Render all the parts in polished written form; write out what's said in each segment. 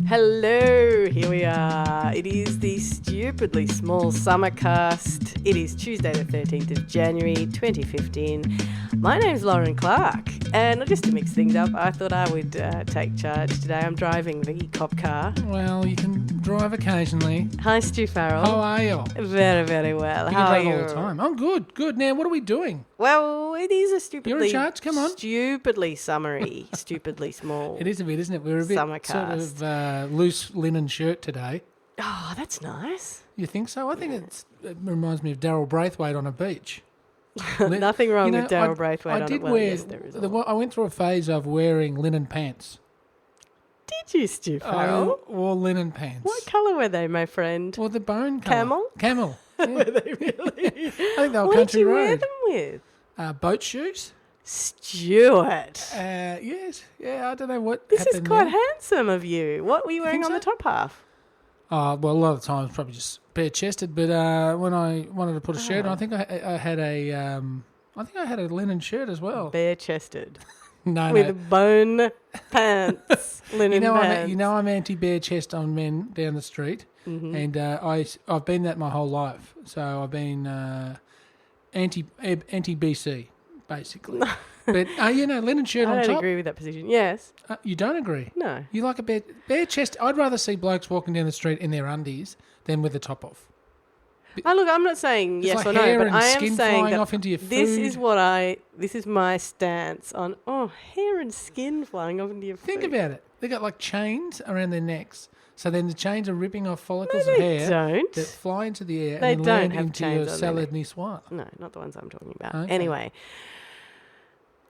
Hello, here we are. It is the stupidly small summercast. It is Tuesday the 13th of January 2015. My name's Lauren Clark, and just to mix things up, I thought I would take charge today. I'm driving the cop car. Well, you can drive occasionally. Hi, Stu Farrell. How are you? Very, very well. You How are drive you? all the time. I'm good. Good. Now, what are we doing? Well, it is a stupidly... You're in charge. Come on. Stupidly summery, stupidly small. It is a bit, isn't it? We're a bit Summercast. sort of loose linen shirt today. Oh, that's nice. You think so? I think it reminds me of Daryl Braithwaite on a beach. Nothing wrong with Daryl Braithwaite I on did it. Well, wear. yes, there is. I went through a phase of wearing linen pants. Did you, Stu Farrell? I wore linen pants. What colour were they, my friend? Well, the bone colour. Camel? Camel. Yeah. Were they really? I think they were What did country you road. wear them with? Boat shoes. Stuart. Yes. Yeah, I don't know what This is happened quite there. handsome of you. What were you wearing on think the so? top half? Well, a lot of the times probably just bare-chested, but when I wanted to put a shirt on, I think I had a linen shirt as well. Bare-chested. No, With bone pants, linen pants. I'm anti-bare chest on men down the street, and I've been that my whole life. So I've been anti-BC basically. But linen shirt on I don't top. agree with that position. Yes. You don't agree? No. You like a bare chest? I'd rather see blokes walking down the street in their undies than with the top off. Look, I'm not saying It's yes like or no, hair but and I am skin saying flying that off into your this food. this is my stance on hair and skin flying off into your Think food. about it. They got like chains around their necks. So then the chains are ripping off follicles No, of they hair don't. that fly into the air They and then don't land have into chains your on their salad neck. niçoise. No, not the ones I'm talking about. Okay. Anyway,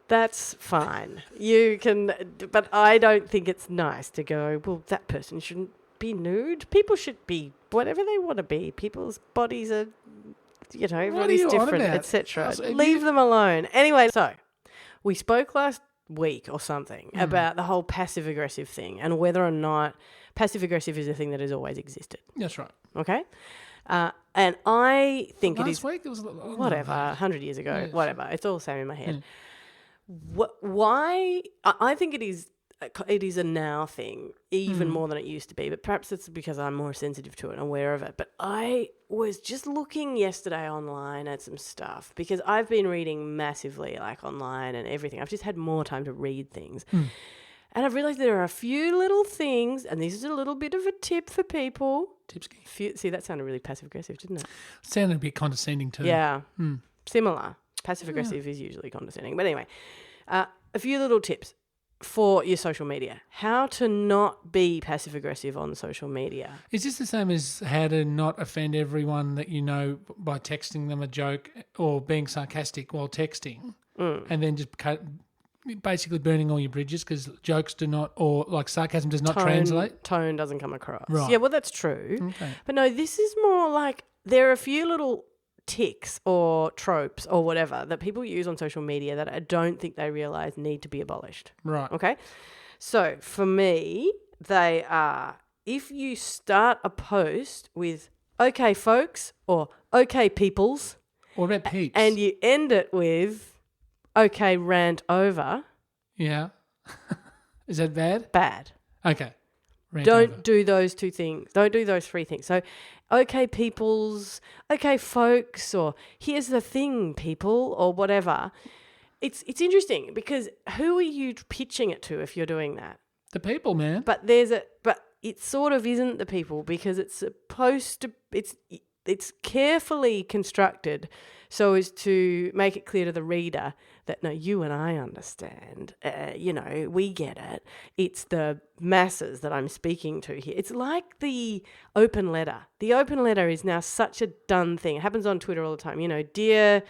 that's fine. You can, but I don't think it's nice to go, well, that person shouldn't be nude. People should be whatever they want to be. People's bodies are, everybody's you on different, about? etc. So if Leave you- them alone. Anyway, so we spoke last week or something about the whole passive-aggressive thing and whether or not passive-aggressive is a thing that has always existed. That's right. Okay? And I think it is... Last week there was a little... Whatever, 100 years ago, Yes. whatever. It's all the same in my head. Why? I think it is a now thing, even more than it used to be, but perhaps it's because I'm more sensitive to it and aware of it. But I was just looking yesterday online at some stuff because I've been reading massively, like online and everything. I've just had more time to read things. And I've realised there are a few little things, and this is a little bit of a tip for people. Tipski. See, that sounded really passive-aggressive, didn't it? Sounded a bit condescending too. Yeah. Similar. Passive-aggressive is usually condescending. But anyway, a few little tips for your social media. How to not be passive-aggressive on social media. Is this the same as how to not offend everyone that you know by texting them a joke or being sarcastic while texting and then just basically burning all your bridges because jokes do not, or like sarcasm does not translate? Tone doesn't come across. Right. Yeah, well, that's true. Okay. But no, this is more like there are a few little ticks or tropes or whatever that people use on social media that I don't think they realise need to be abolished. Right. Okay? So for me, they are, if you start a post with, okay, folks, or okay, peoples, What about peeps? and you end it with, okay, rant over, Yeah. Is that bad? bad. Okay. Rant Don't over. do those two things. Don't do those three things. So, okay, peoples, okay, folks, or here's the thing, people, or whatever. It's interesting because who are you pitching it to if you're doing that? The people, man. But it sort of isn't the people because it's supposed to. It's carefully constructed so as to make it clear to the reader that, no, you and I understand, we get it. It's the masses that I'm speaking to here. It's like the open letter. The open letter is now such a done thing. It happens on Twitter all the time. Dear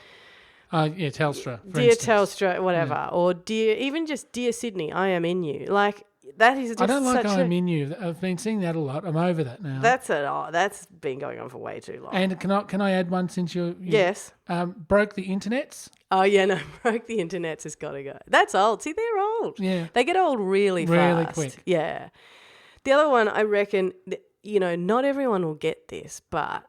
Telstra. for dear instance. Telstra, whatever, or even just dear Sydney, I am in you. Like, that is just I don't like such I'm in you. I've been seeing that a lot. I'm over that now. That's been going on for way too long. And can I add one since you Yes. broke the internets? Oh, yeah, no, broke the internet's has got to go. That's old. See, they're old. Yeah. They get old really fast. quick. Yeah. The other one, I reckon, not everyone will get this, but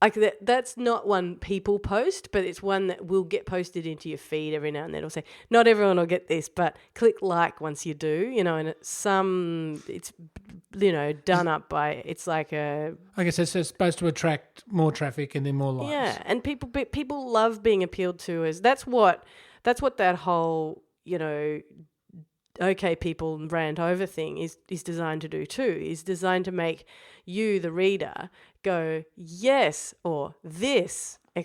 like that's not one people post, but it's one that will get posted into your feed every now and then. It'll say, not everyone will get this, but click like once you do, and it's done up by, it's like a... I guess it's supposed to attract more traffic and then more likes. Yeah, and people love being appealed to as... That's what that whole, okay, people rant over thing is designed to do too, is designed to make you, the reader, go, yes, or this, ! Or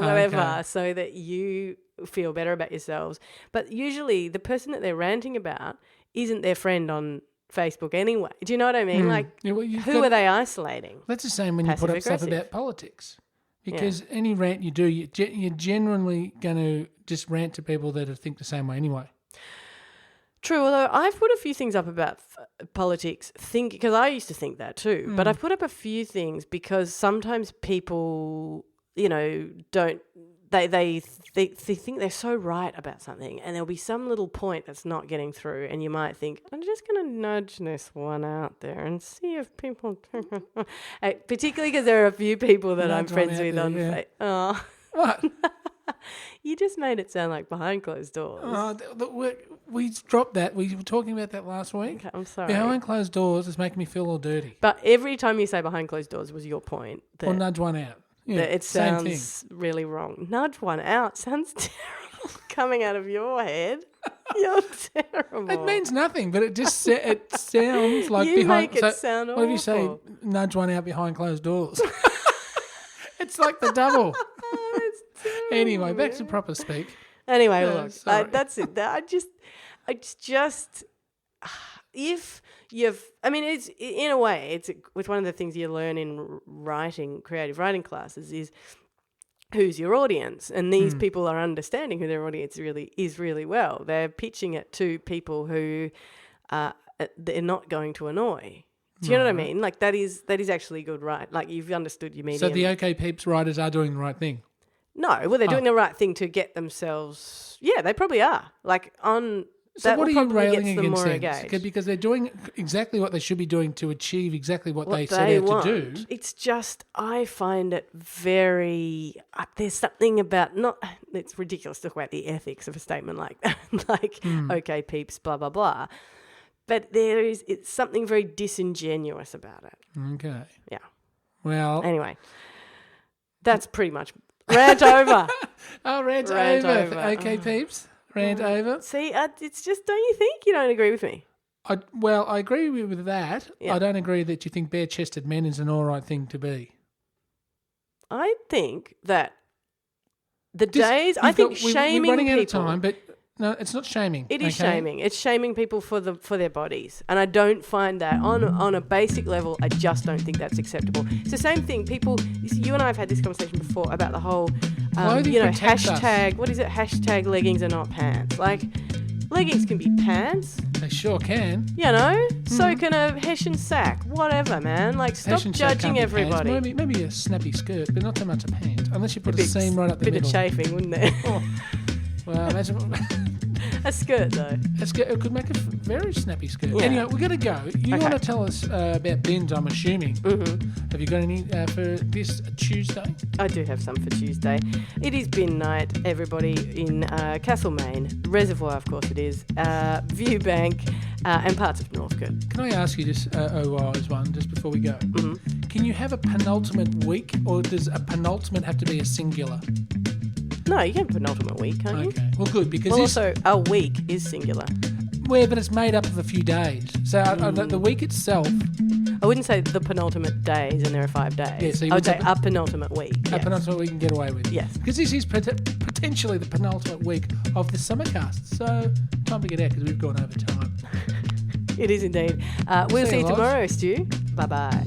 whatever, so that you feel better about yourselves. But usually the person that they're ranting about isn't their friend on Facebook anyway. Do you know what I mean? Who are they isolating? That's the same when you put up stuff about politics. Because any rant you do, you're generally going to just rant to people that think the same way anyway. True, although I've put a few things up about politics, because I used to think that too, but I've put up a few things because sometimes people, don't, they think they're so right about something, and there'll be some little point that's not getting through, and you might think, I'm just going to nudge this one out there and see if people... Particularly because there are a few people that I'm friends with on Facebook. Oh. What? You just made it sound like behind closed doors. We dropped that. We were talking about that last week. Okay, I'm sorry. Behind closed doors is making me feel all dirty. But every time you say behind closed doors was your point. Or nudge one out. Yeah, it sounds really wrong. Nudge one out sounds terrible coming out of your head. You're terrible. It means nothing, but it just it sounds like you behind. make it sound awful. What if you say nudge one out behind closed doors? It's like the double. Anyway, back to proper speak. Anyway, look, that's it. It's just if you've, it's in a way, it's one of the things you learn in creative writing classes is who's your audience, and these people are understanding who their audience really is really well. They're pitching it to people who they're not going to annoy. Do you know what I mean? Like that is actually good, right? Like you've understood your medium. So the OK Peeps writers are doing the right thing. No, well, they're doing the right thing to get themselves... Yeah, they probably are. Like, on... So what are you railing against them? Because they're doing exactly what they should be doing to achieve exactly what they set out to do. It's just, I find it very... there's something about... It's ridiculous to talk about the ethics of a statement like that. OK, peeps, blah, blah, blah. But it's something very disingenuous about it. Okay. Yeah. Well... Anyway, that's pretty much... Rant over. Rant over. Okay, peeps. Rant over. See, it's just, don't you think? You don't agree with me? I agree with that. Yeah. I don't agree that you think bare-chested men is an all right thing to be. I think that shaming we're running out of people... time, but no, it's not shaming. It is shaming. It's shaming people for their bodies. And I don't find that on a basic level, I just don't think that's acceptable. It's the same thing. You and I have had this conversation before about the whole, hashtag, what is it? Hashtag leggings are not pants. Like, leggings can be pants. They sure can. So can a Hessian sack. Whatever, man. Like, stop judging everybody. Maybe a snappy skirt, but not so much a pant. Unless you put a seam right up the middle. A bit of chafing, wouldn't there? Oh. Well, imagine... A skirt, though. It could make a very snappy skirt. Yeah. Anyway, we're going to go. You want to tell us about bins, I'm assuming. Mm-hmm. Have you got any for this Tuesday? I do have some for Tuesday. It is bin night, everybody, in Castlemaine. Reservoir, of course it is. Viewbank and parts of Northcotes. Can I ask you just, as one, just before we go? Mm-hmm. Can you have a penultimate week, or does a penultimate have to be a singular? No, you can have a penultimate week, can't you? Okay. Well, good, because also a week is singular. Well, but it's made up of a few days. So the week itself... I wouldn't say the penultimate days, and there are 5 days. Yeah, so I would say a penultimate week. A penultimate week you can get away with. Yes. Because this is potentially the penultimate week of the summercast. So time to get out because we've gone over time. It is indeed. We'll see you tomorrow, Stu. Bye-bye.